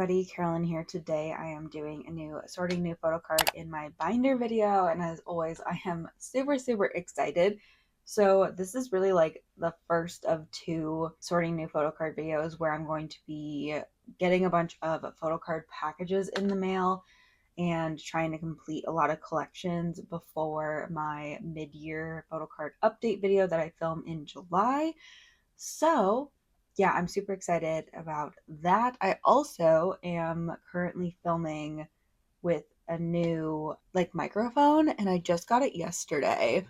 everybody, Carolyn here. Today I am doing a sorting new photo card in my binder video, and as always I am super excited. So this is really like the first of two sorting new photo card videos where I'm going to be getting a bunch of photo card packages in the mail and trying to complete a lot of collections before my mid-year photo card update video that I film in July. So yeah, I'm super excited about that. I also am currently filming with a new microphone, and I just got it yesterday.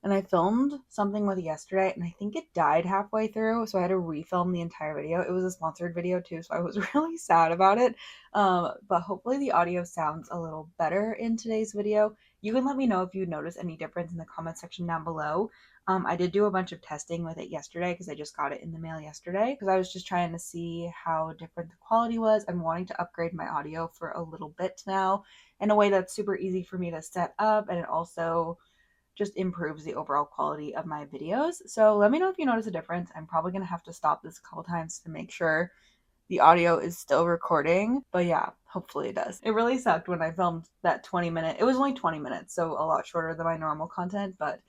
And I filmed something with it yesterday, and I think it died halfway through, so I had to refilm the entire video. It was a sponsored video too, so I was really sad about it. But hopefully the audio sounds a little better in today's video. You can let me know if you notice any difference in the comment section down below. I did do a bunch of testing with it yesterday because I just got it in the mail yesterday because I was just trying to see how different the quality was. I'm wanting to upgrade my audio for a little bit now in a way that's super easy for me to set up, and it also just improves the overall quality of my videos. So let me know if you notice a difference. I'm probably going to have to stop this a couple times to make sure the audio is still recording. But yeah, hopefully it does. It really sucked when I filmed that 20-minute. It was only 20 minutes, so a lot shorter than my normal content, but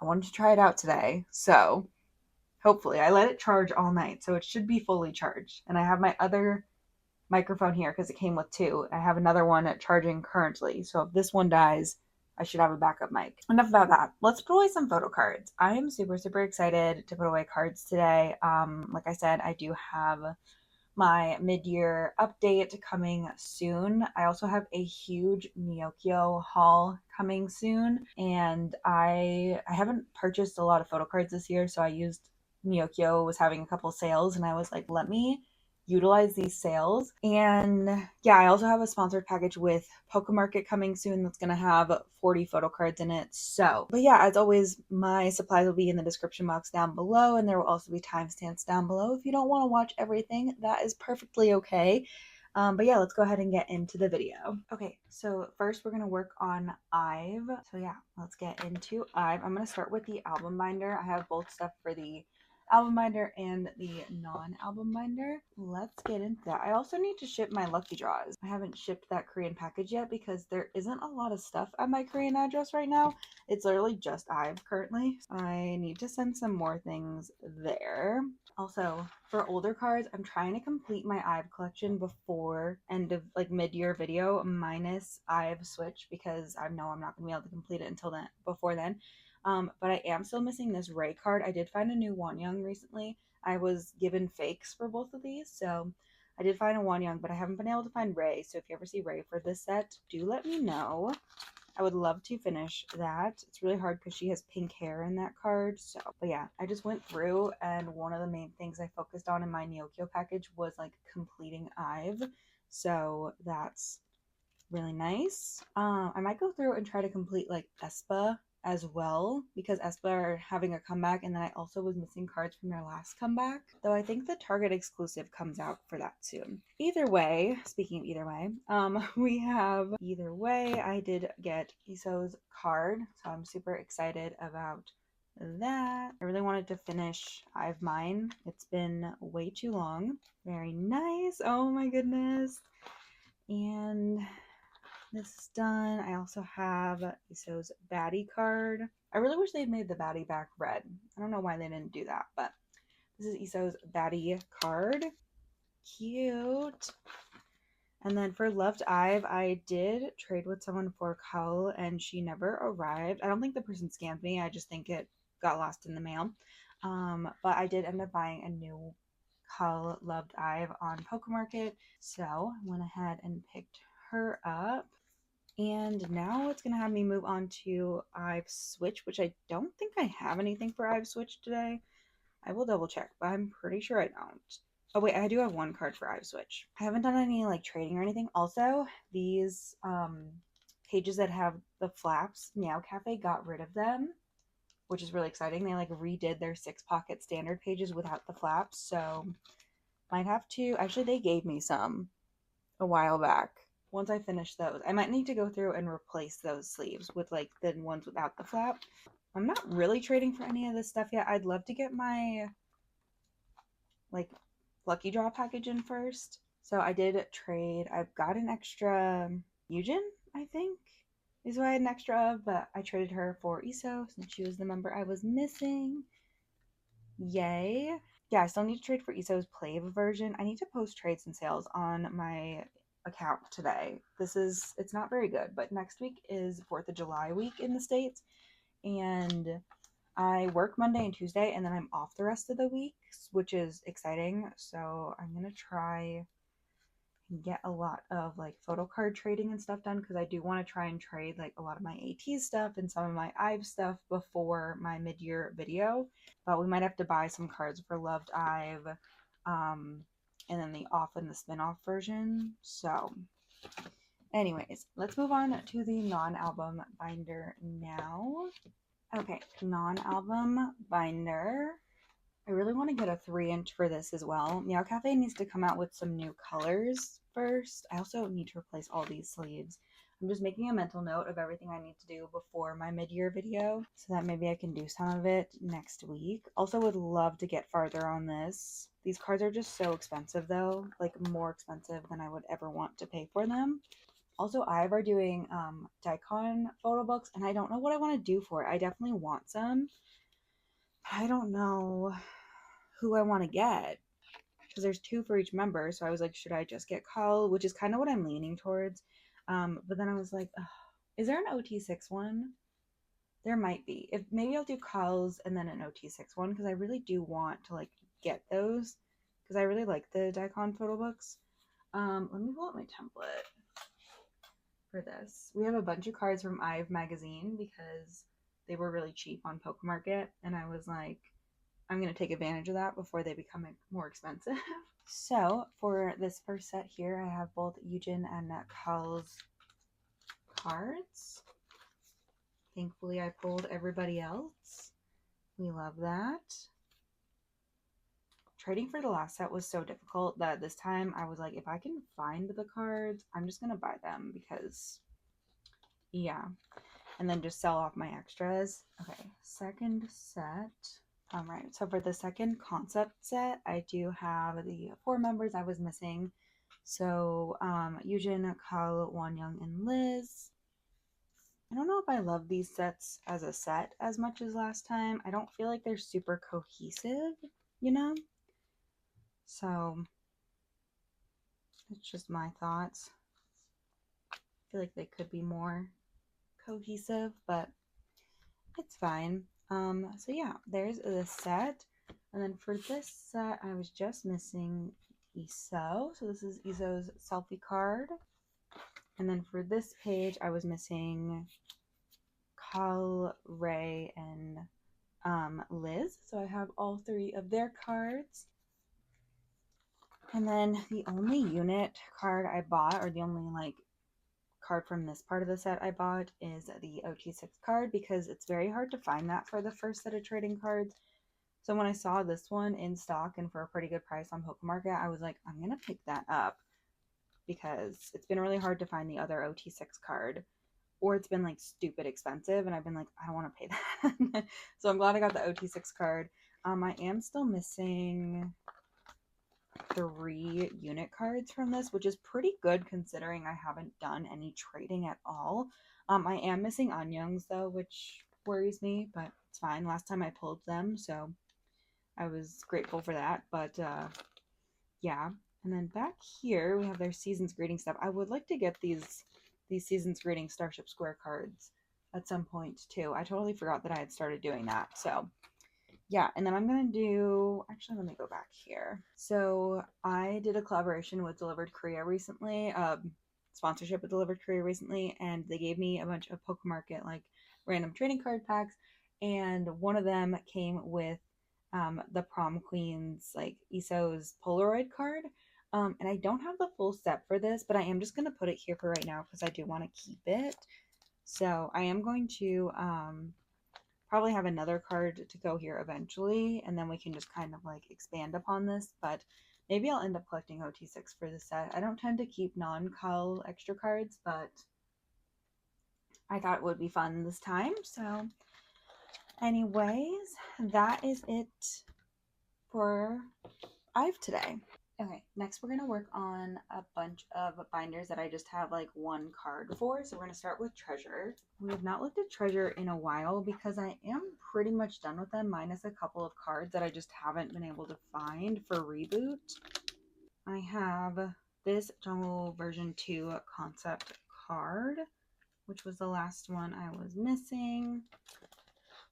I wanted to try it out today. So hopefully I let it charge all night, so it should be fully charged. And I have my other microphone here because it came with two. I have another one charging currently. So if this one dies, I should have a backup mic. Enough about that. Let's put away some photo cards. I am super excited to put away cards today. Like I said, I do have my mid-year update coming soon. I also have a huge Nayeon haul coming soon, and I haven't purchased a lot of photo cards this year, so I used Nayeon was having a couple sales, and I was like, let me utilize these sales. And yeah, I also have a sponsored package with Pokemarket coming soon that's going to have 40 photo cards in it. So, but yeah, as always, my supplies will be in the description box down below, and there will also be timestamps down below. If you don't want to watch everything, that is perfectly okay. But yeah, let's go ahead and get into the video. Okay, so first we're going to work on IVE. So yeah, let's get into IVE. I'm going to start with the album binder. I have both stuff for the album binder and the non-album binder. Let's get into that. I also need to ship my lucky draws. I haven't shipped that Korean package yet because there isn't a lot of stuff at my Korean address right now. It's literally just IVE currently. I need to send some more things there. Also, for older cards, I'm trying to complete my IVE collection before end of mid-year video minus IVE Switch because I know I'm not going to be able to complete it until then, before then. But I am still missing this Ray card. I did find a new Wonyoung recently. I was given fakes for both of these, so I did find a Wonyoung, but I haven't been able to find Ray. So if you ever see Ray for this set, do let me know. I would love to finish that. It's really hard because she has pink hair in that card. So, but yeah, I just went through, and one of the main things I focused on in my Nayeon package was completing IVE. So that's really nice. I might go through and try to complete aespa as well because aespa are having a comeback, and then I also was missing cards from their last comeback, though I think the Target exclusive comes out for that soon. Either way, speaking of either way, we have either way. I did get Iso's card, so I'm super excited about that. I really wanted to finish IVE mine. It's been way too long. Very nice. Oh my goodness. And this is done. I also have Iso's baddie card. I really wish they'd made the baddie back red. I don't know why they didn't do that, but this is Iso's baddie card. Cute. And then for Loved IVE, I did trade with someone for Cull, and she never arrived. I don't think the person scammed me. I just think it got lost in the mail. But I did end up buying a new Cull Loved IVE on Pokemarket, so I went ahead and picked her up. And now it's going to have me move on to IVE Switch, which I don't think I have anything for IVE Switch today. I will double check, but I'm pretty sure I don't. Oh wait, I do have one card for IVE Switch. I haven't done any trading or anything. Also, these pages that have the flaps, Meow Cafe got rid of them, which is really exciting. They redid their 6-pocket standard pages without the flaps, so might have to. Actually, they gave me some a while back. Once I finish those, I might need to go through and replace those sleeves with the ones without the flap. I'm not really trading for any of this stuff yet. I'd love to get my lucky draw package in first. So I did trade. I've got an extra Yujin, I think, is what I had an extra of, but I traded her for Iso since she was the member I was missing. Yay. Yeah, I still need to trade for Iso's Plave version. I need to post trades and sales on my account today. It's not very good, but next week is 4th of July week in the States, and I work Monday and Tuesday, and then I'm off the rest of the week, which is exciting. So I'm going to try and get a lot of like photo card trading and stuff done, because I do want to try and trade like a lot of my ATEEZ stuff and some of my IVE stuff before my mid-year video. But we might have to buy some cards for Loved IVE, and then the off and the spin-off version. So anyways, let's move on to the non-album binder now. Okay, non-album binder. I really want to get a 3-inch for this as well. Meow Cafe needs to come out with some new colors first. I also need to replace all these sleeves. I'm just making a mental note of everything I need to do before my mid-year video so that maybe I can do some of it next week. Also would love to get farther on this. These cards are just so expensive though, like more expensive than I would ever want to pay for them. Also, IVE are doing Daikon photo books, and I don't know what I want to do for it. I definitely want some. I don't know who I want to get because there's 2 for each member. So I was like, should I just get Kyle, which is kind of what I'm leaning towards. But then I was like, ugh, is there an OT6 one? There might be. If maybe I'll do Kyle's and then an OT6 one, because I really do want to like get those because I really like the Daikon photo books. Let me pull up my template for this. We have a bunch of cards from IVE magazine because they were really cheap on Pokemarket, and I was like, I'm going to take advantage of that before they become more expensive. So for this first set here, I have both Yujin and Kyle's cards. Thankfully, I pulled everybody else. We love that. Trading for the last set was so difficult that this time I was like, if I can find the cards, I'm just going to buy them because, yeah. And then just sell off my extras. Okay, second set. All right, so for the second concept set, I do have the 4 members I was missing. So Yujin, Kyle, Wonyoung, and Liz. I don't know if I love these sets as a set as much as last time. I don't feel like they're super cohesive, you know? So it's just my thoughts. I feel like they could be more cohesive, but it's fine. So yeah, there's the set. And then for this set, I was just missing Iso. So this is Iso's selfie card. And then for this page, I was missing Kyle, Ray, and Liz. So I have all 3 of their cards. And then the only unit card I bought, or the only like card from this part of the set I bought, is the OT6 card because it's very hard to find that for the first set of trading cards. So when I saw this one in stock and for a pretty good price on Pokemarket, I was like, I'm going to pick that up because it's been really hard to find the other OT6 card, or it's been like stupid expensive and I've been like, I don't want to pay that. So I'm glad I got the OT6 card. I am still missing 3 unit cards from this, which is pretty good considering I haven't done any trading at all. I am missing Anyungs though, which worries me, but it's fine. Last time I pulled them, so I was grateful for that. But yeah. And then back here we have their Season's Greeting stuff. I would like to get these Season's Greeting Starship Square cards at some point too. I totally forgot that I had started doing that. So yeah, and then I'm going to do, actually, let me go back here. So I did a collaboration with Delivered Korea recently, sponsorship with Delivered Korea recently, and they gave me a bunch of Pokemarket, like, random trading card packs, and one of them came with the Prom Queen's, like, Iso's Polaroid card, and I don't have the full set for this, but I am just going to put it here for right now because I do want to keep it. So I am going to probably have another card to go here eventually, and then we can just kind of like expand upon this, but maybe I'll end up collecting OT6 for the set. I don't tend to keep non-cull extra cards, but I thought it would be fun this time. So anyways, that is it for IVE today. Okay, next we're gonna work on a bunch of binders that I just have like one card for. So we're gonna start with Treasure. We have not looked at Treasure in a while because I am pretty much done with them, minus a couple of cards that I just haven't been able to find for Reboot. I have this Jungle version 2 concept card, which was the last one I was missing.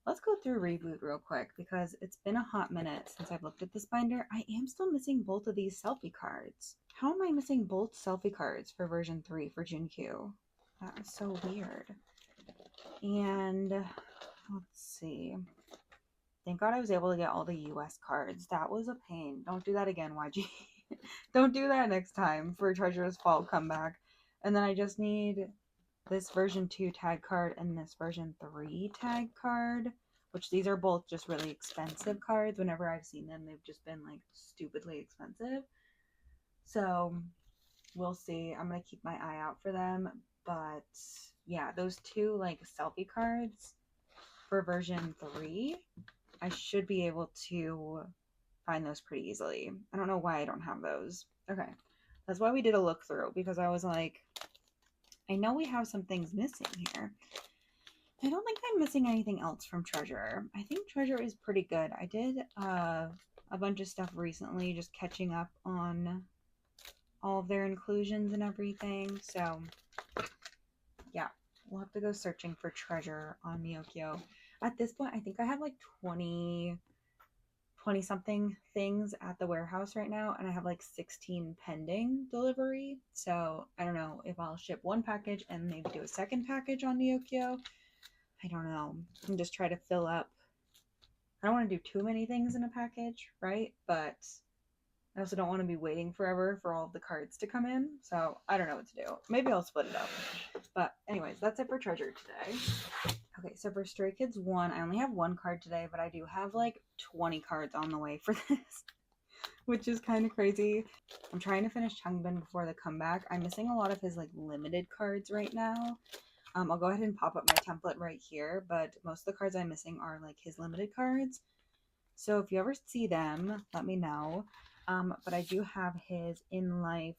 Let's go through Reboot real quick because it's been a hot minute since I've looked at this binder. I am still missing both of these selfie cards. How am I missing both selfie cards for version 3 for Changkyun? That is so weird. And let's see. Thank God I was able to get all the US cards. That was a pain. Don't do that again, YG. Don't do that next time for Treasure's Fall comeback. And then I just need this version 2 tag card and this version 3 tag card, which these are both just really expensive cards. Whenever I've seen them, they've just been like stupidly expensive. So we'll see. I'm going to keep my eye out for them. But yeah, those two like selfie cards for version 3, I should be able to find those pretty easily. I don't know why I don't have those. Okay. That's why we did a look through, because I was like, I know we have some things missing here. I don't think I'm missing anything else from Treasure. I think Treasure is pretty good. I did a bunch of stuff recently, just catching up on all of their inclusions and everything. So, yeah, we'll have to go searching for Treasure on Myokyo. At this point, I think I have like 20 something things at the warehouse right now, and I have like 16 pending delivery. So I don't know if I'll ship one package and maybe do a second package on Nyokyo. I don't know. And just try to fill up. I don't want to do too many things in a package, right? But I also don't want to be waiting forever for all of the cards to come in. So I don't know what to do. Maybe I'll split it up. But anyways, that's it for Treasure today. Okay, so for Stray Kids 1, I only have one card today, but I do have like 20 cards on the way for this, which is kind of crazy. I'm trying to finish Changbin before the comeback. I'm missing a lot of his like limited cards right now. I'll go ahead and pop up my template right here, but most of the cards I'm missing are like his limited cards. So if you ever see them, let me know. But I do have his in-life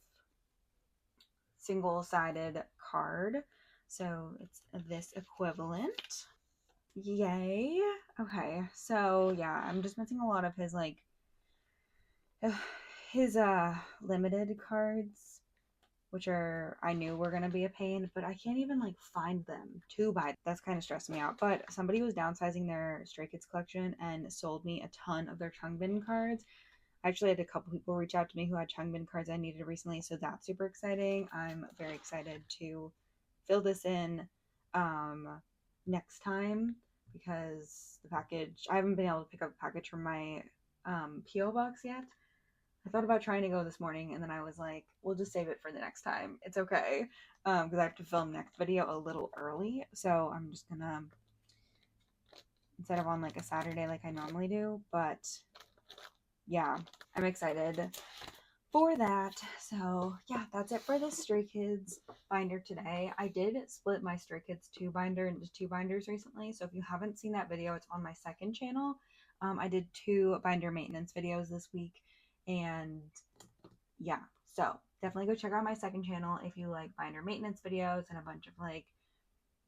single-sided card. So it's this equivalent. Yay. Okay, so yeah, I'm just missing a lot of his like his limited cards, which are I knew were gonna be a pain, but I can't even like find them to buy. That's kind of stressing me out. But somebody was downsizing their Stray Kids collection and sold me a ton of their Changbin cards. I actually had a couple people reach out to me who had Changbin cards I needed recently, so that's super exciting. I'm very excited to fill this in next time because the package, I haven't been able to pick up a package from my P.O. box yet. I thought about trying to go this morning, and then I was like, we'll just save it for the next time. It's okay, because I have to film next video a little early, so I'm just gonna, instead of on like a Saturday like I normally do, but yeah, I'm excited for that. So yeah, that's it for the Stray Kids binder today. I did split my Stray Kids 2 binder into 2 binders recently, so if you haven't seen that video, it's on my second channel. I did 2 binder maintenance videos this week, and yeah, so definitely go check out my second channel if you like binder maintenance videos and a bunch of like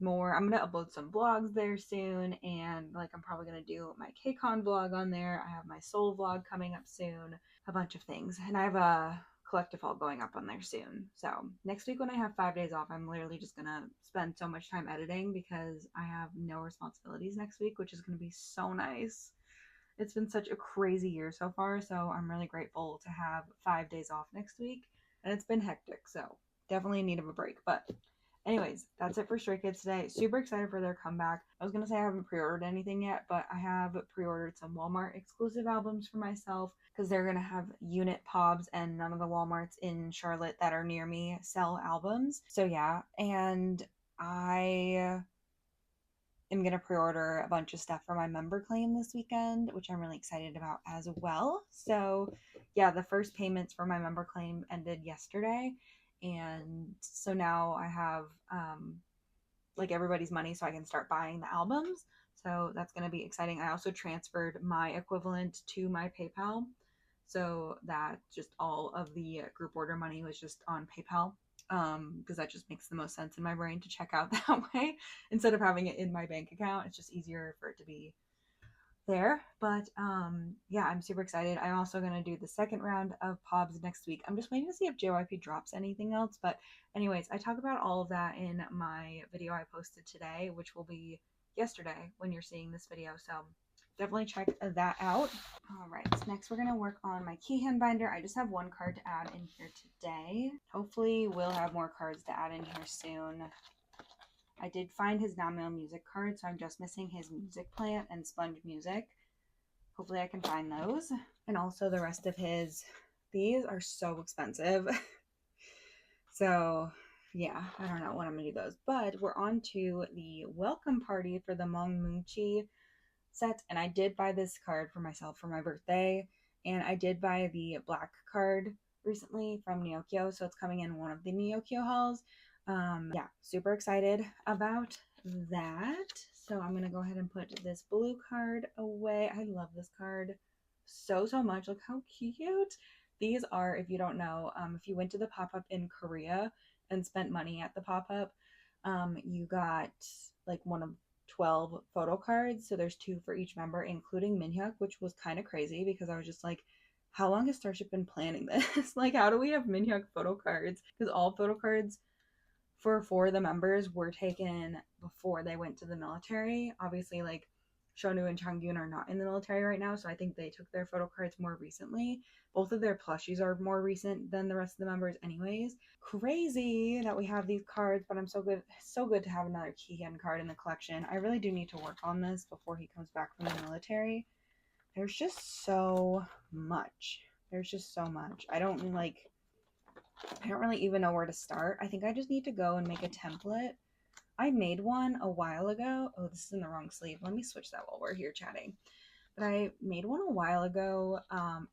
more. I'm gonna upload some vlogs there soon, and like I'm probably gonna do my KCON vlog on there. I have my Seoul vlog coming up soon, a bunch of things, and I have a collective haul going up on there soon. So next week when I have 5 days off, I'm literally just gonna spend so much time editing because I have no responsibilities next week, which is gonna be so nice. It's been such a crazy year so far, so I'm really grateful to have 5 days off next week, and it's been hectic, so definitely in need of a break. But anyways, that's it for Stray Kids today. Super excited for their comeback. I was gonna say I haven't pre-ordered anything yet, but I have pre-ordered some Walmart exclusive albums for myself because they're gonna have unit pobs, and none of the Walmarts in Charlotte that are near me sell albums. So yeah, and I am going to pre-order a bunch of stuff for my member claim this weekend, which I'm really excited about as well. So yeah, the first payments for my member claim ended yesterday, and so now I have like everybody's money so I can start buying the albums. So that's going to be exciting. I also transferred my equivalent to my PayPal, so that just all of the group order money was just on PayPal, because that just makes the most sense in my brain to check out that way instead of having it in my bank account. It's just easier for it to be there. But yeah, I'm super excited. I'm also going to do the second round of POBs next week. I'm just waiting to see if JYP drops anything else. But anyways, I talk about all of that in my video I posted today, which will be yesterday when you're seeing this video. So definitely check that out. All right, so next we're going to work on my Kihyun binder. I just have one card to add in here today. Hopefully we'll have more cards to add in here soon. I did find his Nayeon music card, so I'm just missing his music plant and sponge music. Hopefully I can find those. And also the rest of his. These are so expensive. So yeah, I don't know when I'm going to do those. But we're on to the welcome party for the Mongmunchi set. And I did buy this card for myself for my birthday. And I did buy the black card recently from Nayeon, so it's coming in one of the Nayeon halls. Yeah, super excited about that. So I'm gonna go ahead and put this blue card away. I love this card so much. Look how cute these are. If you don't know, if you went to the pop-up in Korea and spent money at the pop-up, you got like one of 12 photo cards. So there's 2 for each member, including Minhyuk, which was kind of crazy because I was just like, how long has Starship been planning this? Like, how do we have Minhyuk photo cards? Because all photo cards for 4 of the members were taken before they went to the military. Obviously, like, Shonu and Changkyun are not in the military right now, so I think they took their photo cards more recently. Both of their plushies are more recent than the rest of the members anyways. Crazy that we have these cards, but I'm so good to have another Kihyun card in the collection. I really do need to work on this before he comes back from the military. There's just so much. I don't really even know where to start. I think I just need to go and make a template. I made one a while ago. Oh, this is in the wrong sleeve. Let me switch that while we're here chatting. But I made one a while ago,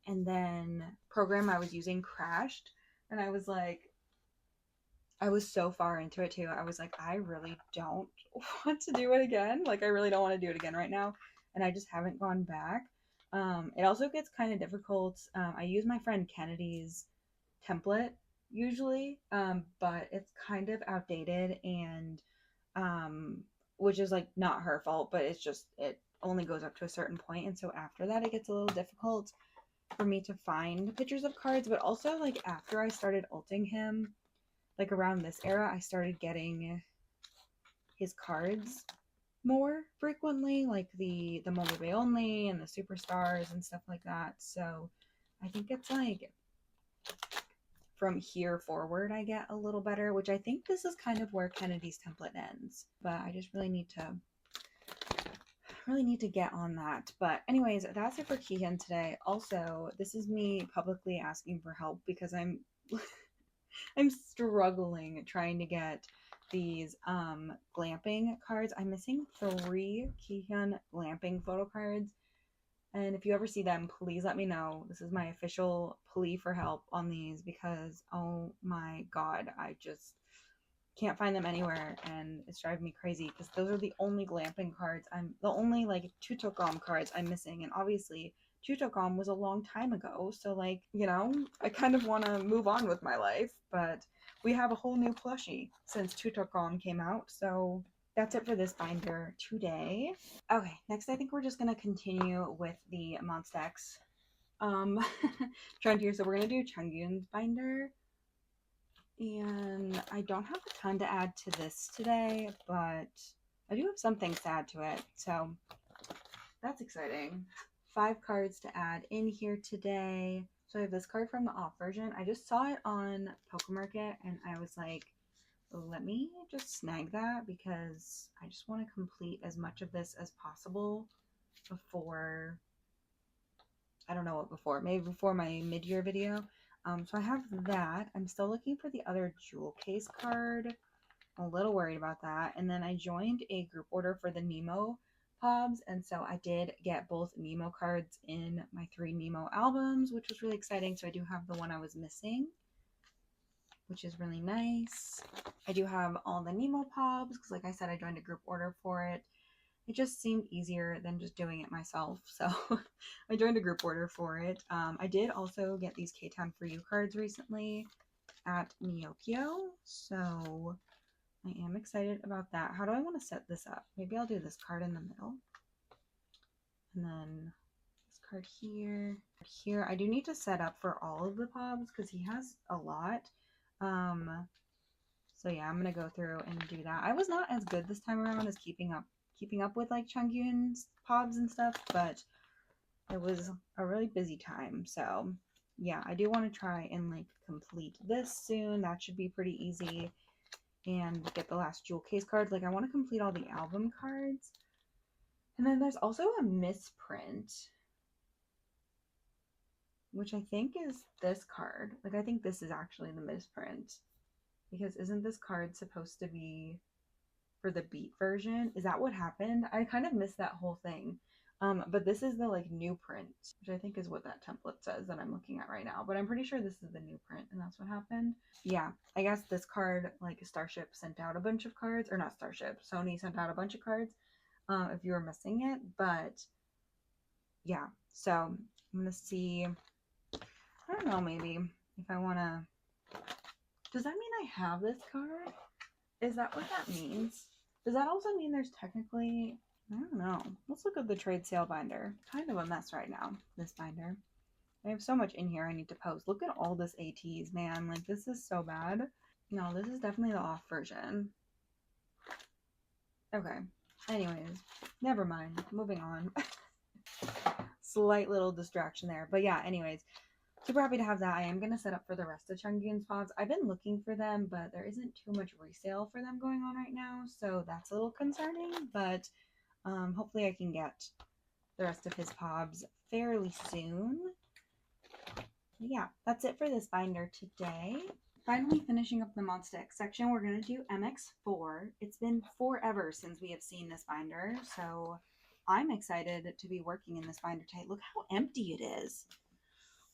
and then program I was using crashed, and I was like, I was so far into it too. I was like, I really don't want to do it again. Like, I really don't want to do it again right now, and I just haven't gone back. It also gets kind of difficult. I use my friend Kennedy's template usually, but it's kind of outdated, and which is like not her fault, but it's just it only goes up to a certain point, and so after that it gets a little difficult for me to find pictures of cards. But also, like, after I started ulting him, like around this era, I started getting his cards more frequently, like the Mobile only and the superstars and stuff like that. So I think it's like from here forward I get a little better, which I think this is kind of where Kennedy's template ends. But I just really need to get on that. But anyways, that's it for Kihyun today. Also, this is me publicly asking for help because I'm struggling trying to get these glamping cards. I'm missing 3 Kihyun glamping photo cards. And if you ever see them, please let me know. This is my official plea for help on these because, oh my god, I just can't find them anywhere, and it's driving me crazy because those are the only glamping cards. The only like Tutokam cards I'm missing, and obviously Tutokam was a long time ago, so like, you know, I kind of want to move on with my life, but we have a whole new plushie since Tutokam came out, so that's it for this binder today. Okay, next I think we're just gonna continue with the Monsta X trend here. So we're gonna do Changkyun's binder. And I don't have a ton to add to this today, but I do have some things to add to it, so that's exciting. 5 cards to add in here today. So I have this card from the off version. I just saw it on Pokemarket, and I was like, let me just snag that because I just want to complete as much of this as possible before, I don't know what before, maybe before my mid-year video. So I have that. I'm still looking for the other jewel case card. I'm a little worried about that. And then I joined a group order for the Nemo Pobs, and so I did get both Nemo cards in my 3 Nemo albums, which was really exciting. So I do have the one I was missing, which is really nice. I do have all the Nemo Pobs because, like I said, I joined a group order for it. it just seemed easier than just doing it myself. So I joined a group order for it. I did also get these K-Town For You cards recently at Nayeon, so I am excited about that. How do I want to set this up? Maybe I'll do this card in the middle. And then this card here. Here, I do need to set up for all of the pobs because he has a lot. So yeah, I'm gonna go through and do that. I was not as good this time around as keeping up with like Changkyun's pobs and stuff, but it was a really busy time. So yeah, I do want to try and like complete this soon. That should be pretty easy. And get the last jewel case cards. Like I want to complete all the album cards. And then there's also a misprint, which I think is this card. Like I think this is actually the misprint. Because isn't this card supposed to be for the beat version? Is that what happened? I kind of missed that whole thing. But this is the like new print, which I think is what that template says that I'm looking at right now. But I'm pretty sure this is the new print and that's what happened. Yeah, I guess this card, like Starship sent out a bunch of cards, or not Starship, Sony sent out a bunch of cards if you were missing it. But yeah, so I'm gonna see, I don't know, maybe if I wanna, does that mean I have this card? Is that what that means? Does that also mean there's technically, I don't know. Let's look at the trade sale binder. Kind of a mess right now, this binder. I have so much in here I need to post. Look at all this ATEEZ, man. Like, this is so bad. No, this is definitely the off version. Okay. Anyways, never mind. Moving on. Slight little distraction there. But yeah, anyways. Super happy to have that. I am going to set up for the rest of Changkyun's pods. I've been looking for them, but there isn't too much resale for them going on right now, so that's a little concerning, but hopefully I can get the rest of his pobs fairly soon. Yeah, that's it for this binder today. Finally finishing up the Monsta X section, we're going to do MX4. It's been forever since we have seen this binder, so I'm excited to be working in this binder today. Look how empty it is.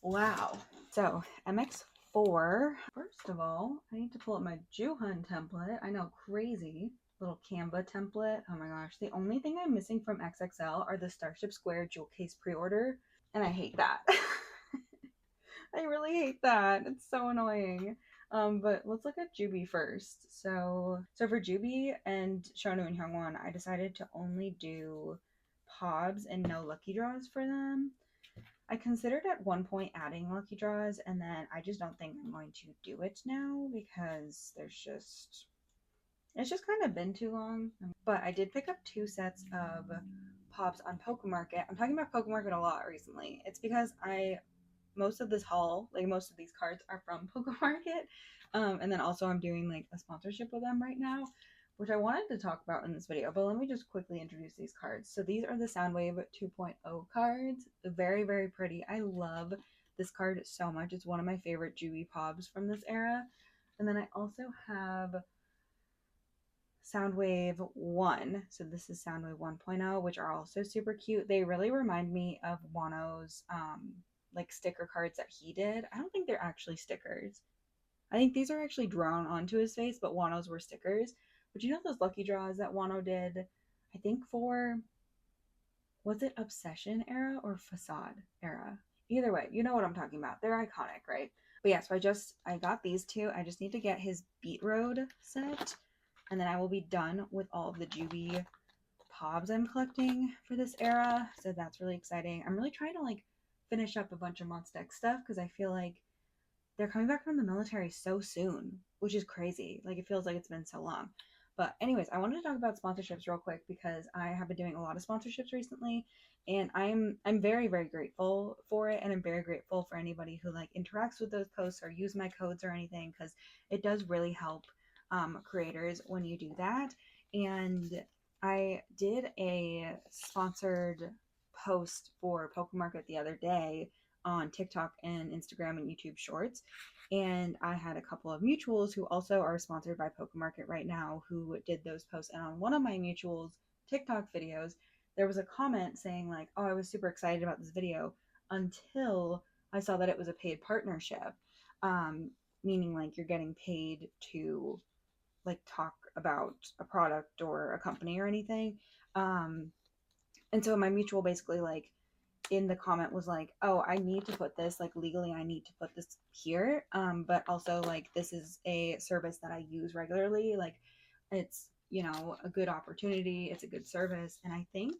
Wow. So MX4. First of all, I need to pull up my Juhun template. I know, crazy. Little Canva template. Oh my gosh. The only thing I'm missing from XXL are the Starship Square jewel case pre-order. And I hate that. I really hate that. It's so annoying. But let's look at Jubi first. So for Jubi and Shonu and Hyungwon, I decided to only do pobs and no lucky draws for them. I considered at one point adding lucky draws, and then I just don't think I'm going to do it now because it's just kind of been too long. But I did pick up 2 sets of pops on Pokemarket. I'm talking about Pokemarket a lot recently. It's because most of this haul, like most of these cards are from Pokemarket. And then also I'm doing like a sponsorship with them right now, which I wanted to talk about in this video, but let me just quickly introduce these cards. So these are the Soundwave 2.0 cards. Very, very pretty. I love this card so much. It's one of my favorite Jubi pobs from this era. And then I also have Soundwave 1. So this is Soundwave 1.0, which are also super cute. They really remind me of Wano's like sticker cards that he did. I don't think they're actually stickers. I think these are actually drawn onto his face, but Wano's were stickers. But you know those lucky draws that Wano did, I think for, was it Obsession era or Facade era? Either way, you know what I'm talking about. They're iconic, right? But yeah, so I got these 2. I just need to get his Beat Road set, and then I will be done with all of the Jubi pobs I'm collecting for this era. So that's really exciting. I'm really trying to like finish up a bunch of Monsta X stuff because I feel like they're coming back from the military so soon, which is crazy. Like it feels like it's been so long. But anyways, I wanted to talk about sponsorships real quick because I have been doing a lot of sponsorships recently, and I'm very, very grateful for it, and I'm very grateful for anybody who like interacts with those posts or use my codes or anything, because it does really help creators when you do that. And I did a sponsored post for Pokemarket the other day on TikTok and Instagram and YouTube Shorts. And I had a couple of mutuals who also are sponsored by Pokemarket right now who did those posts. And on one of my mutuals TikTok videos, there was a comment saying like, oh, I was super excited about this video until I saw that it was a paid partnership. Meaning like you're getting paid to like talk about a product or a company or anything. And so my mutual basically like in the comment was like, oh, I need to put this, like legally I need to put this here, but also like this is a service that I use regularly, like it's, you know, a good opportunity, it's a good service. And I think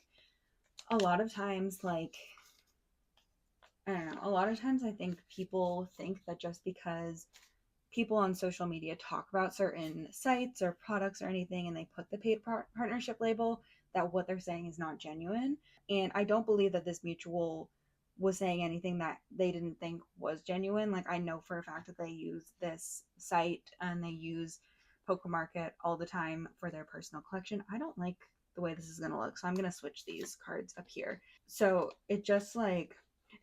a lot of times, like, I don't know, a lot of times I think people think that just because people on social media talk about certain sites or products or anything and they put the paid partnership label, that what they're saying is not genuine. And I don't believe that this mutual was saying anything that they didn't think was genuine. Like, I know for a fact that they use this site and they use Poke Market all the time for their personal collection. I don't like the way this is going to look, so I'm going to switch these cards up here. So it just like,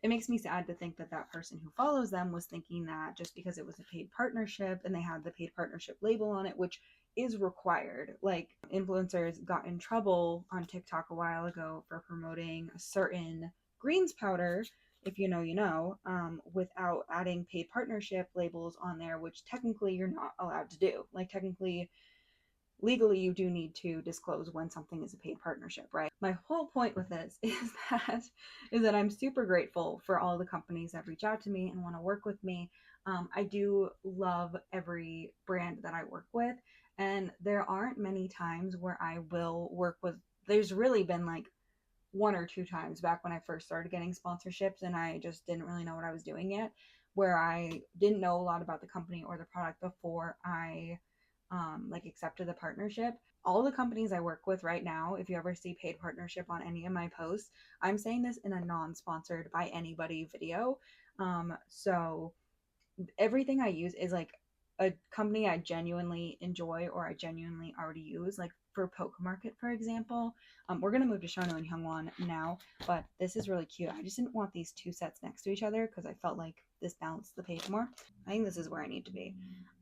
it makes me sad to think that that person who follows them was thinking that just because it was a paid partnership and they had the paid partnership label on it, which is required. Like, influencers got in trouble on TikTok a while ago for promoting a certain greens powder, if you know, you know, without adding paid partnership labels on there, which technically you're not allowed to do. Like, technically, legally you do need to disclose when something is a paid partnership, right? My whole point with this is that I'm super grateful for all the companies that reach out to me and want to work with me. I do love every brand that I work with, and there aren't many times where I will work with, there's really been like one or two times back when I first started getting sponsorships and I just didn't really know what I was doing yet, where I didn't know a lot about the company or the product before I like accepted the partnership. All the companies I work with right now, if you ever see paid partnership on any of my posts, I'm saying this in a non-sponsored by anybody video. So everything I use is like a company I genuinely enjoy or I genuinely already use. Like for Poke Market, for example, we're gonna move to Shono and Hyungwon now, but this is really cute. I just didn't want these two sets next to each other because I felt like this balanced the page more. I think this is where I need to be.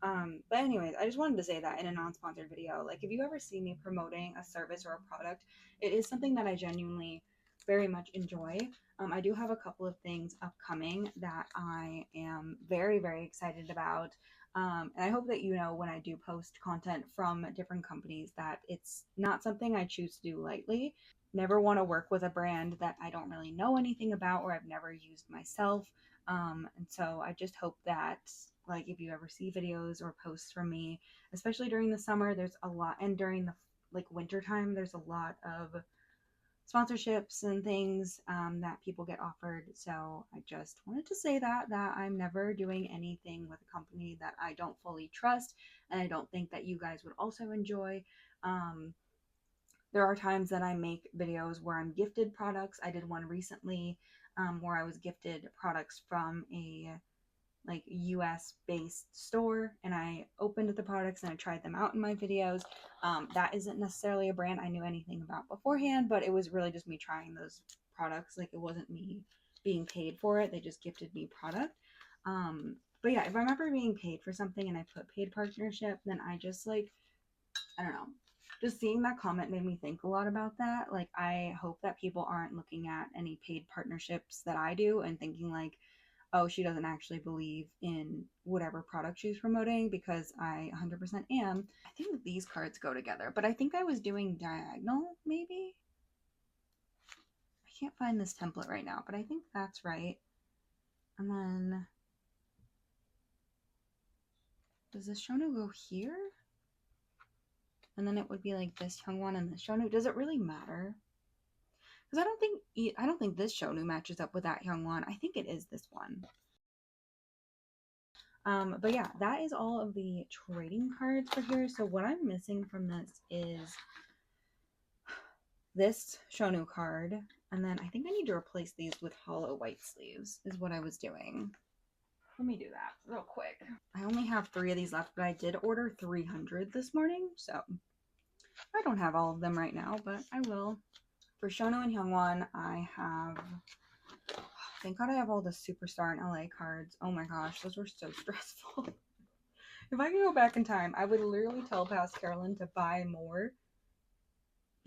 But anyways, I just wanted to say that in a non-sponsored video. Like, if you ever see me promoting a service or a product, it is something that I genuinely very much enjoy. I do have a couple of things upcoming that I am very, very excited about. And I hope that you know when I do post content from different companies that it's not something I choose to do lightly. Never want to work with a brand that I don't really know anything about or I've never used myself. And so I just hope that, like, if you ever see videos or posts from me, especially during the summer, there's a lot, and during the like winter time, there's a lot of sponsorships and things that people get offered. So I just wanted to say that I'm never doing anything with a company that I don't fully trust and I don't think that you guys would also enjoy. There are times that I make videos where I'm gifted products. I did one recently where I was gifted products from a like US based store and I opened the products and I tried them out in my videos. That isn't necessarily a brand I knew anything about beforehand, but it was really just me trying those products. Like, it wasn't me being paid for it. They just gifted me product. But yeah, if I'm ever being paid for something and I put paid partnership, then I just like, I don't know. Just seeing that comment made me think a lot about that. Like, I hope that people aren't looking at any paid partnerships that I do and thinking like, oh, she doesn't actually believe in whatever product she's promoting, because I 100% am. I think these cards go together, but I think I was doing diagonal, maybe? I can't find this template right now, but I think that's right. And then, does this Shono go here? And then it would be like this Hyungwon and this Shono. Does it really matter? Because I don't think this Shono matches up with that Hyungwon. I think it is this one. But yeah, that is all of the trading cards for here. So what I'm missing from this is this Shonu card. And then I think I need to replace these with hollow white sleeves is what I was doing. Let me do that real quick. I only have 3 of these left, but I did order 300 this morning. So I don't have all of them right now, but I will. For Shono and Hyungwon, I have... Thank God I have all the Superstar and LA cards. Oh my gosh, those were so stressful. If I could go back in time, I would literally tell past Carolyn to buy more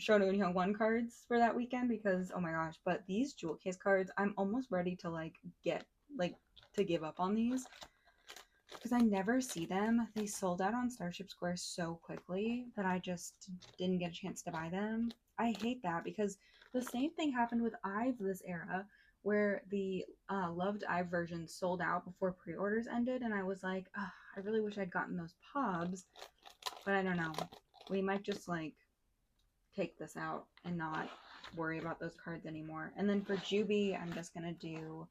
Shono and Hyungwon cards for that weekend because, oh my gosh, but these jewel case cards, I'm almost ready to to give up on these because I never see them. They sold out on Starship Square so quickly that I just didn't get a chance to buy them. I hate that because the same thing happened with IVE this era, where the loved IVE version sold out before pre-orders ended, and I was like, I really wish I'd gotten those pobs, but I don't know. We might just like take this out and not worry about those cards anymore. And then for Juby, I'm just gonna do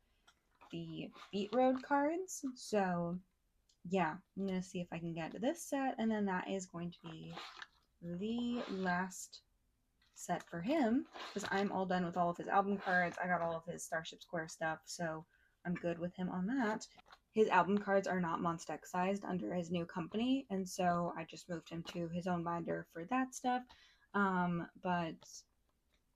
the Beat Road cards. So yeah, I'm gonna see if I can get this set, and then that is going to be the last set for him, because I'm all done with all of his album cards. I got all of his Starship Square stuff, so I'm good with him on that. His album cards are not Monsta X sized under his new company, and so I just moved him to his own binder for that stuff. But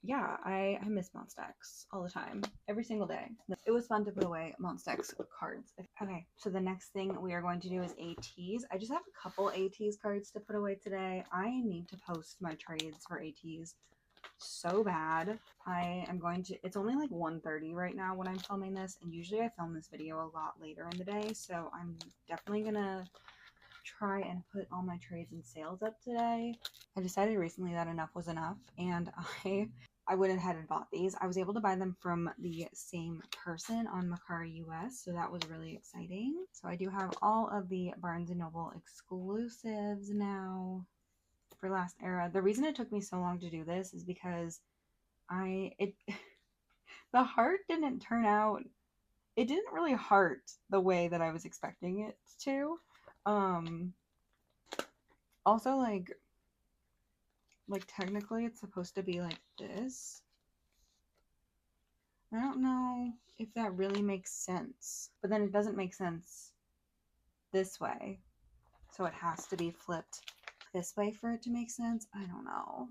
yeah, I miss Monsta X all the time, every single day. It was fun to put away Monsta X cards. Okay, so the next thing we are going to do is ATEEZ. I just have a couple ATEEZ cards to put away today. I need to post my trades for ATEEZ so bad. I am going to, it's only like 1:30 right now when I'm filming this, and usually I film this video a lot later in the day, so I'm definitely gonna try and put all my trades and sales up today. I decided recently that enough was enough, and I went ahead and bought these. I was able to buy them from the same person on Mercari US, so that was really exciting. So I do have all of the Barnes & Noble exclusives now for last era. The reason it took me so long to do this is because the heart didn't turn out, it didn't really heart the way that I was expecting it to. Also, like technically it's supposed to be like this. I don't know if that really makes sense, but then it doesn't make sense this way, so it has to be flipped this way for it to make sense. I don't know.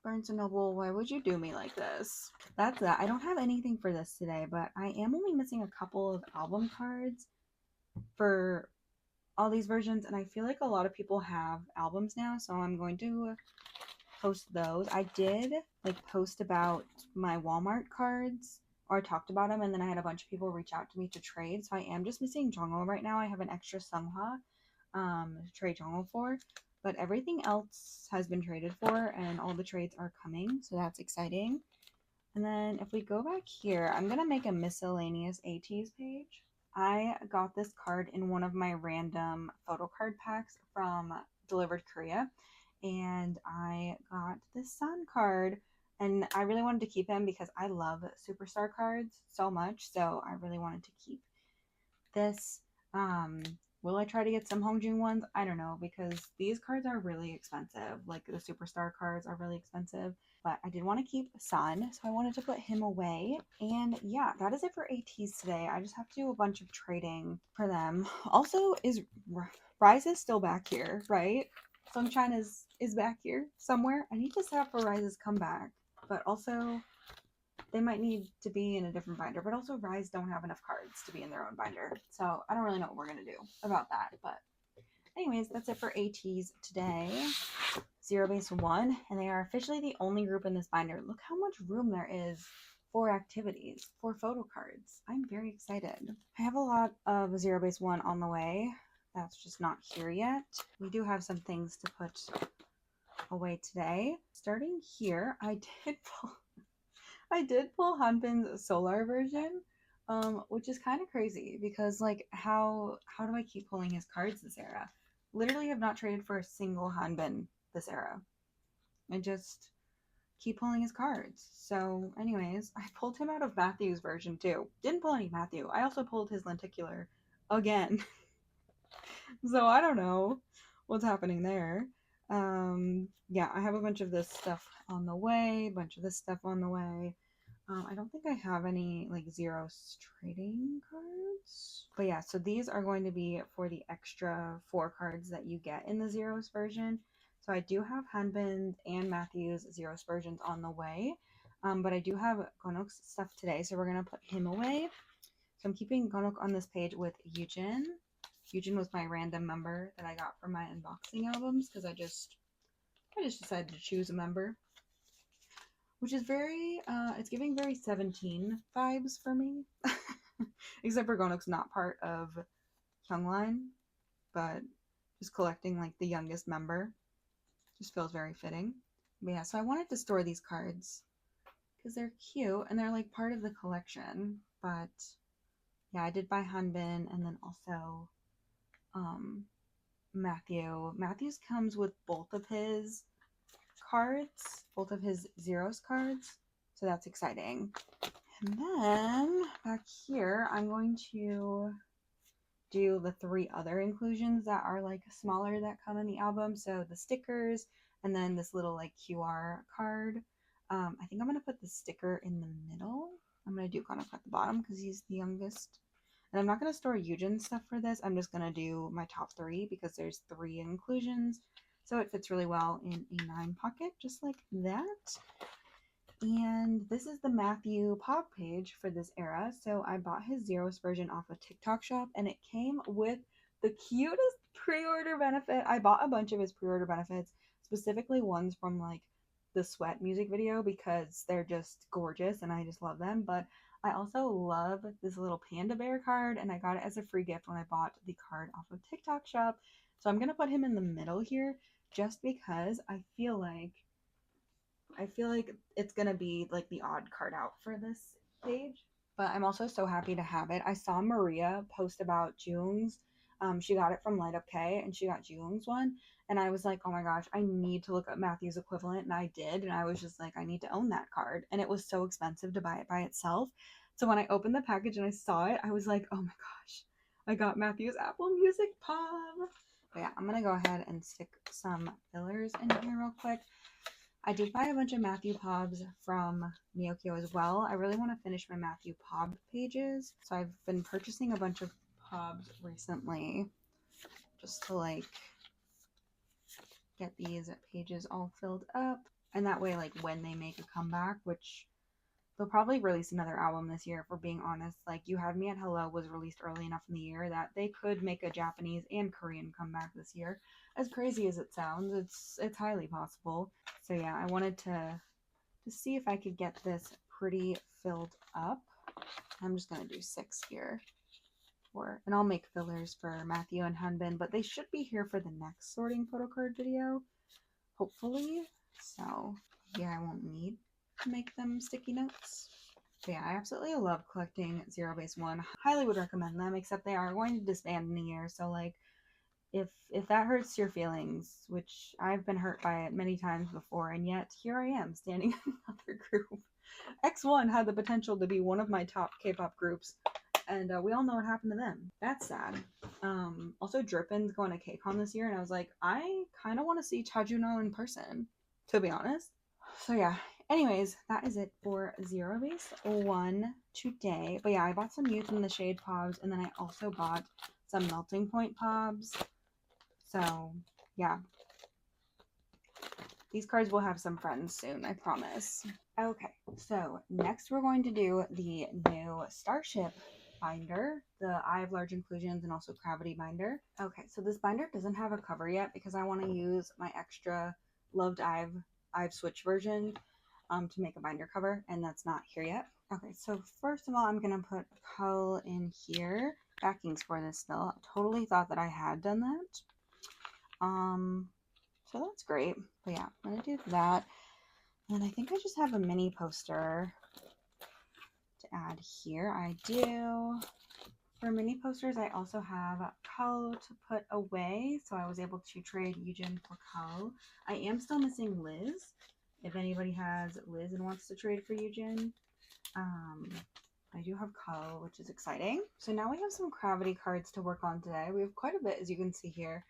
Barnes & Noble, why would you do me like this? That's that. I don't have anything for this today, but I am only missing a couple of album cards for all these versions, and I feel like a lot of people have albums now, so I'm going to post those. I did like post about my Walmart cards, or I talked about them, and then I had a bunch of people reach out to me to trade, so I am just missing Jongho right now. I have an extra Seonghwa to trade Jongho for, but everything else has been traded for, and all the trades are coming, so that's exciting. And then if we go back here, I'm gonna make a miscellaneous ATEEZ page. I got this card in one of my random photo card packs from Delivered Korea, and I got this Sun card, and I really wanted to keep him because I love superstar cards so much, so I really wanted to keep this. Will I try to get some Hongjin ones? I don't know, because these cards are really expensive. Like, the superstar cards are really expensive, but I did want to keep Sun, so I wanted to put him away. And yeah, that is it for ATEEZ today. I just have to do a bunch of trading for them. Also, is Rise is still back here, right? Sunshine is back here somewhere. I need to set up for Rise's comeback, but also they might need to be in a different binder, but also Rise don't have enough cards to be in their own binder, so I don't really know what we're gonna do about that. But anyways, that's it for ATEEZ today. Zero Base 1, and they are officially the only group in this binder. Look how much room there is for activities, for photo cards. I'm very excited. I have a lot of Zero Base 1 on the way. That's just not here yet. We do have some things to put away today. Starting here, I did pull Hanbin's Solar version, which is kind of crazy because, like, how do I keep pulling his cards this era? Literally have not traded for a single Hanbin this era. I just keep pulling his cards. So anyways, I pulled him out of Matthew's version too. Didn't pull any Matthew. I also pulled his lenticular again. So I don't know what's happening there. Yeah, I have a bunch of this stuff on the way, a bunch of this stuff on the way. I don't think I have any like Zeros trading cards, but yeah, so these are going to be for the extra 4 cards that you get in the Zeros version. So I do have Hanbin's and Matthew's Zeros versions on the way, but I do have Gonok's stuff today, so we're gonna put him away. So I'm keeping Gonok on this page with Yujin. Yujin was my random member that I got from my unboxing albums because I just decided to choose a member, which is very, it's giving very 17 vibes for me. Except for Gonok's not part of Kyungline, but just collecting like the youngest member just feels very fitting. But yeah, so I wanted to store these cards because they're cute and they're like part of the collection. But yeah, I did buy Hanbin and then also Matthew. Matthew's comes with both of his cards, both of his Zeros cards. So that's exciting. And then back here, I'm going to do the 3 other inclusions that are like smaller that come in the album. So the stickers and then this little like QR card. I think I'm going to put the sticker in the middle. I'm going to do Konoka at the bottom because he's the youngest. And I'm not going to store Yujin's stuff for this. I'm just going to do my top 3 because there's 3 inclusions. So it fits really well in a 9 pocket, just like that. And this is the Matthew pop page for this era. So I bought his Zeros version off of TikTok shop and it came with the cutest pre-order benefit. I bought a bunch of his pre-order benefits, specifically ones from like the Sweat music video because they're just gorgeous and I just love them. But I also love this little panda bear card and I got it as a free gift when I bought the card off of TikTok shop. So I'm going to put him in the middle here just because I feel like it's going to be like the odd card out for this page. But I'm also so happy to have it. I saw Maria post about Jung's. She got it from Light Up K and she got Jung's one. And I was like, oh my gosh, I need to look up Matthew's equivalent. And I did. And I was just like, I need to own that card. And it was so expensive to buy it by itself. So when I opened the package and I saw it, I was like, oh my gosh, I got Matthew's Apple Music Pub. But yeah, I'm going to go ahead and stick some fillers in here real quick. I did buy a bunch of Matthew Pobs from Miyokyo as well. I really want to finish my Matthew Pob pages. So I've been purchasing a bunch of Pobs recently just to like get these pages all filled up. And that way, like when they make a comeback, which they'll probably release another album this year, if we're being honest. Like You Had Me at Hello was released early enough in the year that they could make a Japanese and Korean comeback this year. As crazy as it sounds, it's highly possible. So yeah, I wanted to see if I could get this pretty filled up. I'm just gonna do 6 here. And I'll make fillers for Matthew and Hanbin, but they should be here for the next sorting photo card video, hopefully. So yeah, I won't need to make them sticky notes. But yeah, I absolutely love collecting Zero Base 1. Highly would recommend them, except they are going to disband in a year. So like, if that hurts your feelings, which I've been hurt by it many times before, and yet here I am standing in another group. X1 had the potential to be one of my top K-pop groups, and we all know what happened to them. That's sad. Also, Drippin's going to KCON this year, and I was like, I kind of want to see Chajuno in person, to be honest. So yeah, anyways, that is it for Zero Base 1 today. But yeah, I bought some Youth in the Shade Pobs, and then I also bought some Melting Point Pobs. So yeah, these cards will have some friends soon, I promise. Okay, so next we're going to do the new Starship binder, the IVE Large Inclusions and also Cravity binder. Okay, so this binder doesn't have a cover yet because I want to use my extra loved IVE Switch version to make a binder cover, and that's not here yet. Okay, so first of all, I'm going to put Cull in here. Backings for this still. I totally thought that I had done that. So that's great. But yeah, I'm going to do that. And I think I just have a mini poster to add here. I do. For mini posters, I also have Cull to put away. So I was able to trade Yujin for Cull. I am still missing Liz. If anybody has Liz and wants to trade for Yujin. I do have Cull, which is exciting. So now we have some Cravity cards to work on today. We have quite a bit, as you can see here.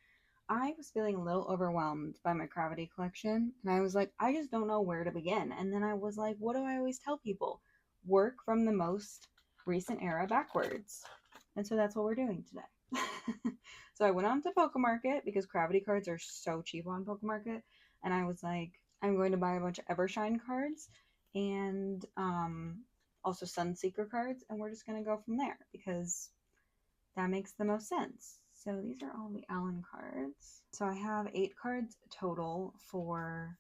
I was feeling a little overwhelmed by my Cravity collection, and I was like, I just don't know where to begin. And then I was like, what do I always tell people? Work from the most recent era backwards. And so that's what we're doing today. So I went on to Pokemarket because Cravity cards are so cheap on Pokemarket, and I was like, I'm going to buy a bunch of Evershine cards and also Sunseeker cards, and we're just going to go from there because that makes the most sense. So these are all the Allen cards. So I have 8 cards total for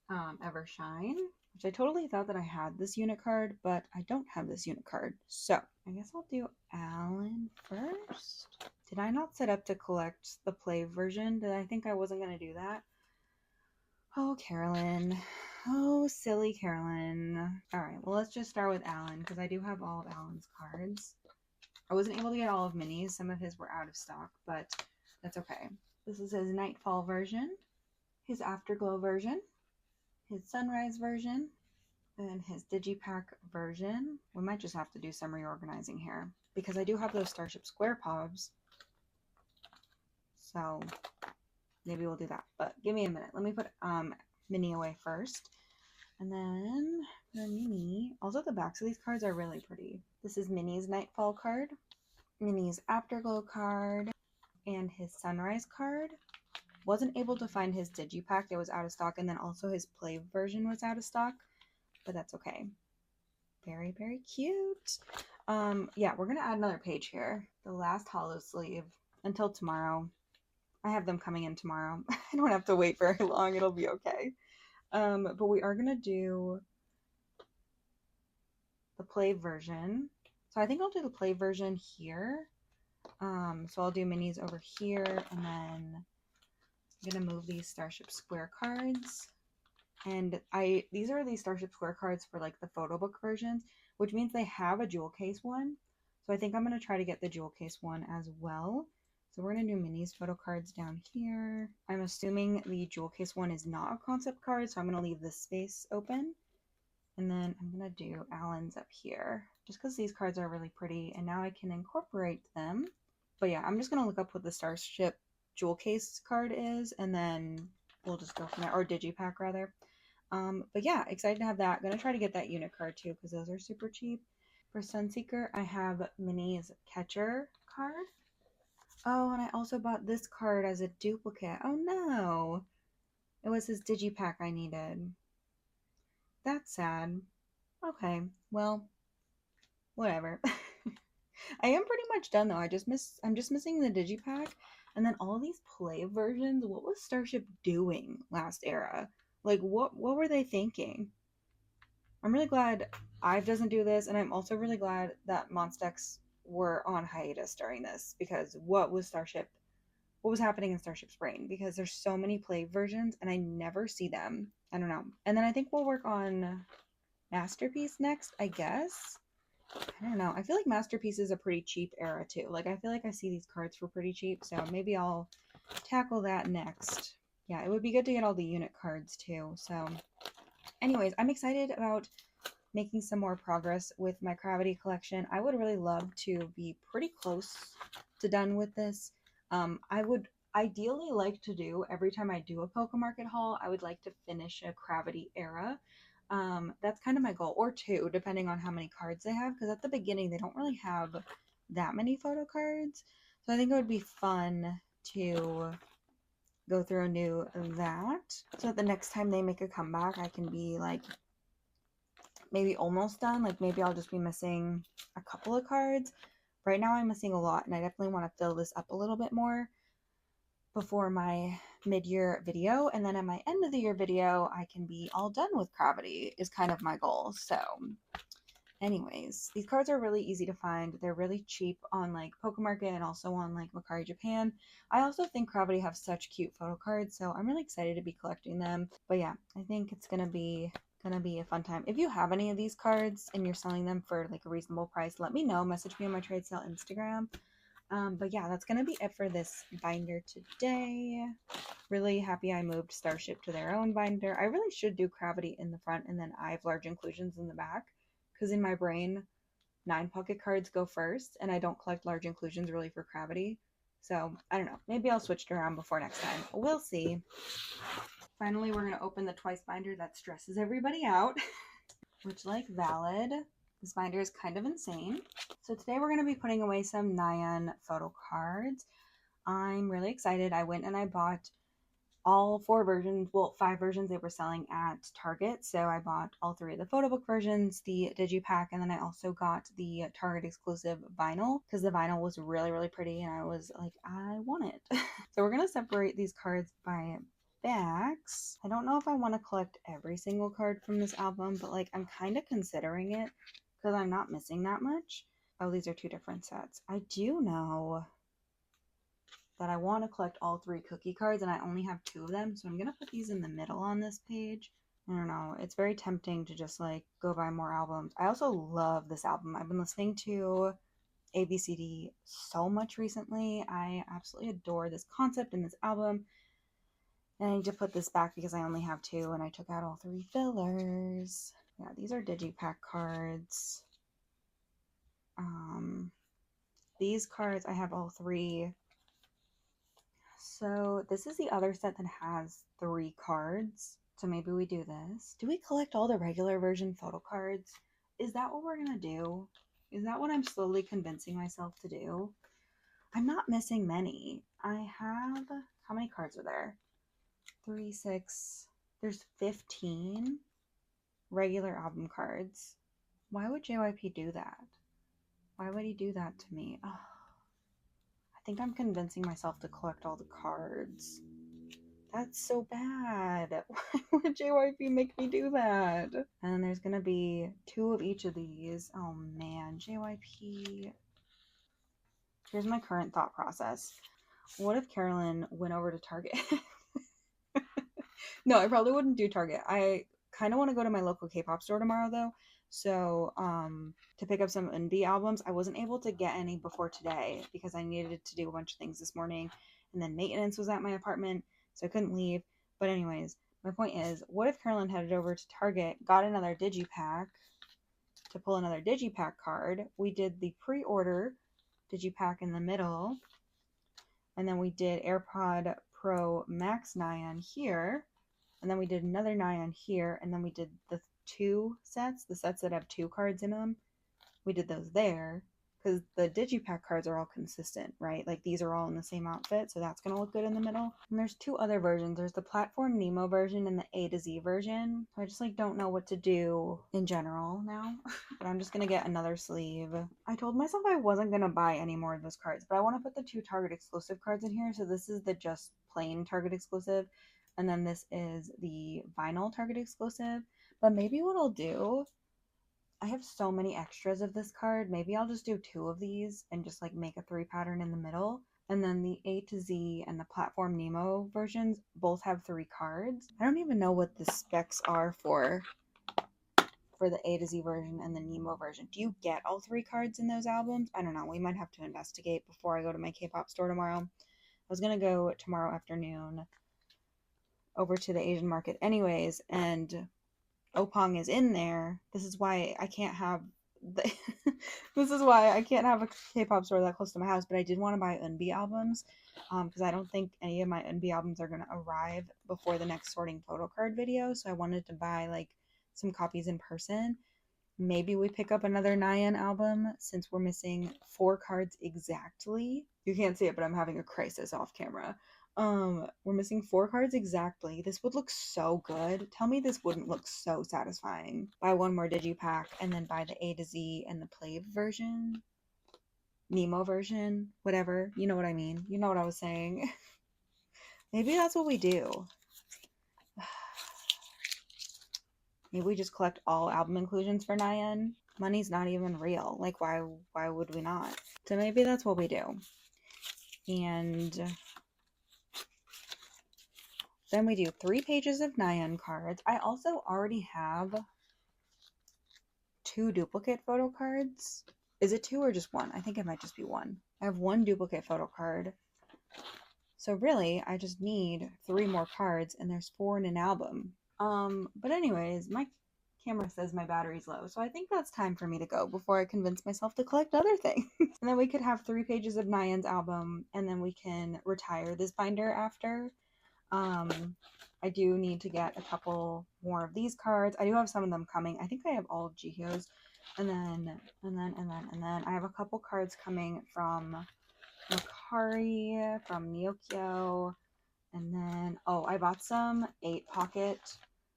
Evershine, which I totally thought that I had this unit card, but I don't have this unit card. So I guess I'll do Allen first. Did I not set up to collect the play version? Did I think I wasn't going to do that? Oh, Carolyn. Oh, silly Carolyn. All right, well, let's just start with Alan because I do have all of Alan's cards. I wasn't able to get all of Minnie's. Some of his were out of stock, but that's okay. This is his Nightfall version, his Afterglow version, his Sunrise version, and his Digipack version. We might just have to do some reorganizing here because I do have those Starship Square Pobs. So maybe we'll do that. But give me a minute. Let me put Minnie away first. And then for Minnie, also the backs of these cards are really pretty. This is Minnie's Nightfall card, Minnie's Afterglow card, and his Sunrise card. Wasn't able to find his Digipack. It was out of stock. And then also his Play version was out of stock. But that's okay. Very, very cute. Yeah, we're going to add another page here. The last hollow sleeve until tomorrow. I have them coming in tomorrow. I don't have to wait very long. It'll be okay. But we are going to do the Play version. So I think I'll do the Play version here. So I'll do Minnie's over here, and then I'm going to move these Starship Square cards. And these are these Starship Square cards for like the photo book versions, which means they have a jewel case one. So I think I'm going to try to get the jewel case one as well. So we're going to do Minnie's photo cards down here. I'm assuming the jewel case one is not a concept card, so I'm going to leave this space open. And then I'm going to do Alan's up here, just because these cards are really pretty, and now I can incorporate them. But yeah, I'm just going to look up what the Starship jewel case card is, and then we'll just go from there, or Digipack rather. But yeah, excited to have that. Gonna try to get that unit card too, because those are super cheap. For Sunseeker, I have Minnie's Catcher card. Oh, and I also bought this card as a duplicate. Oh no! It was his Digipack I needed. That's sad. Okay, well, whatever. I am pretty much done though. I'm just missing the Digipack, and then all these Play versions. What was Starship doing last era? Like, what were they thinking? I'm really glad IVE doesn't do this, and I'm also really glad that Monsta X were on hiatus during this, because what was happening in Starship's brain? Because there's so many Play versions, and I never see them. I don't know. And then I think we'll work on Masterpiece next, I guess. I don't know. I feel like Masterpiece is a pretty cheap era too. Like, I feel like I see these cards for pretty cheap, so maybe I'll tackle that next. Yeah, it would be good to get all the unit cards too. So anyways, I'm excited about making some more progress with my Cravity collection. I would really love to be pretty close to done with this. I would ideally like to do, every time I do a Pokemarket haul, I would like to finish a Cravity era. That's kind of my goal, or two, depending on how many cards they have, because at the beginning they don't really have that many photo cards. So I think it would be fun to go through and do that, so that the next time they make a comeback, I can be like maybe almost done. Like, maybe I'll just be missing a couple of cards. Right now I'm missing a lot, and I definitely want to fill this up a little bit more before my mid-year video, and then at my end of the year video I can be all done with Cravity is kind of my goal. So anyways, these cards are really easy to find. They're really cheap on like Pokemarket and also on like Mercari Japan. I also think Cravity have such cute photo cards, so I'm really excited to be collecting them. But yeah, I think it's gonna be a fun time. If you have any of these cards and you're selling them for like a reasonable price, let me know. Message me on my trade sale Instagram. But yeah, that's gonna be it for this binder today. Really happy I moved Starship to their own binder. I really should do Cravity in the front and then I have large inclusions in the back, because in my brain 9 pocket cards go first and I don't collect large inclusions really for Cravity. So I don't know, maybe I'll switch it around before next time. We'll see. Finally, we're going to open the twice binder that stresses everybody out. Which, like, valid. This binder is kind of insane. So today we're going to be putting away some Nayeon photo cards. I'm really excited. I went and I bought all 4 versions, well, 5 versions they were selling at Target. So I bought all 3 of the photo book versions, the Digipack, and then I also got the Target exclusive vinyl, because the vinyl was really, really pretty, and I was like, I want it. So we're going to separate these cards by backs. I don't know if I want to collect every single card from this album, but like I'm kind of considering it because I'm not missing that much. Oh, these are 2 different sets. I do know that I want to collect all 3 cookie cards, and I only have 2 of them, so I'm gonna put these in the middle on this page. I don't know, it's very tempting to just like go buy more albums. I also love this album. I've been listening to ABCD so much recently. I absolutely adore this concept and this album. And I need to put this back because I only have 2 and I took out all 3 fillers. Yeah, these are digipack cards. These cards, I have all 3. So this is the other set that has 3 cards. So maybe we do this. Do we collect all the regular version photo cards? Is that what we're gonna do? Is that what I'm slowly convincing myself to do? I'm not missing many. I have, how many cards are there? 3, 6, there's 15 regular album cards. Why would JYP do that? Why would he do that to me? Oh, I think I'm convincing myself to collect all the cards. That's so bad. Why would JYP make me do that? And then there's gonna be 2 of each of these. Oh man, JYP. Here's my current thought process. What if Carolyn went over to Target? No, I probably wouldn't do Target. I kind of want to go to my local K-pop store tomorrow though. So, to pick up some ENB albums. I wasn't able to get any before today because I needed to do a bunch of things this morning. And then maintenance was at my apartment, so I couldn't leave. But anyways, my point is, what if Carolyn headed over to Target, got another digipack to pull another digipack card. We did the pre-order digipack in the middle. And then we did AirPod Pro Max Nayeon here. And then we did another Nayeon here. And then we did the 2 sets, the sets that have 2 cards in them. We did those there. Because the digipack cards are all consistent, right? Like these are all in the same outfit, so that's going to look good in the middle. And there's 2 other versions. There's the Platform Nemo version and the A to Z version. So I just like don't know what to do in general now. But I'm just going to get another sleeve. I told myself I wasn't going to buy any more of those cards, but I want to put the 2 Target exclusive cards in here. So this is the just plain Target exclusive. And then this is the vinyl Target exclusive. But maybe what I'll do, I have so many extras of this card. Maybe I'll just do 2 of these and just like make a 3 pattern in the middle. And then the A to Z and the Platform Nemo versions both have 3 cards. I don't even know what the specs are for the A to Z version and the Nemo version. Do you get all 3 cards in those albums? I don't know. We might have to investigate before I go to my K-pop store tomorrow. I was going to go tomorrow afternoon over to the Asian market anyways, and Opong is in there. This is why I can't have this is why I can't have a K-pop store that close to my house, but I did want to buy ENB albums because I don't think any of my ENB albums are going to arrive before the next sorting photo card video, so I wanted to buy like some copies in person. Maybe we pick up another Nayeon album since we're missing 4 cards exactly. You can't see it, but I'm having a crisis off camera. We're missing 4 cards exactly. This would look so good. Tell me this wouldn't look so satisfying. Buy 1 more digipack and then buy the A to Z and the Plave version. Nemo version. Whatever. You know what I mean. You know what I was saying. Maybe that's what we do. Maybe we just collect all album inclusions for Nayeon. Money's not even real. Like, why would we not? So maybe that's what we do. And then we do 3 pages of Nayeon cards. I also already have 2 duplicate photo cards. Is it 2 or just 1? I think it might just be 1. I have 1 duplicate photo card. So really, I just need 3 more cards, and there's 4 in an album. But anyways, my camera says my battery's low, so I think that's time for me to go before I convince myself to collect other things. And then we could have 3 pages of Nayeon's album, and then we can retire this binder after. I do need to get a couple more of these cards. I do have some of them coming. I think I have all of Jiho's. And then I have a couple cards coming from Makari, from Nyokyo. And then, oh, I bought some 8-pocket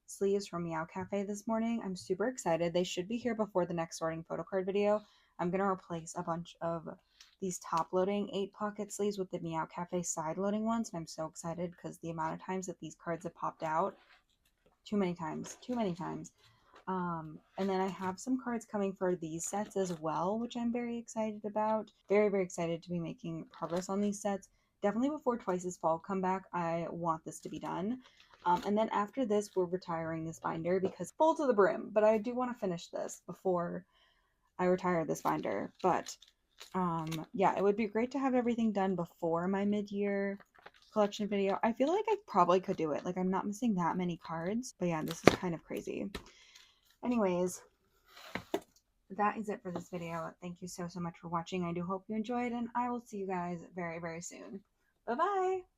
sleeves from Meow Cafe this morning. I'm super excited. They should be here before the next sorting photo card video. I'm going to replace a bunch of these top-loading 8-pocket sleeves with the Meow Cafe side-loading ones. And I'm so excited because the amount of times that these cards have popped out, too many times. And then I have some cards coming for these sets as well, which I'm very excited about. Very, very excited to be making progress on these sets. definitely before Twice's fall comeback, I want this to be done. And then after this, we're retiring this binder because full to the brim. But I do want to finish this before I retire this binder. But yeah, it would be great to have everything done before my mid-year collection video. I feel like I probably could do it. Like, I'm not missing that many cards. But yeah, this is kind of crazy. Anyways, that is it for this video. Thank you so much for watching. I do hope you enjoyed, and I will see you guys very, very soon. Bye-bye!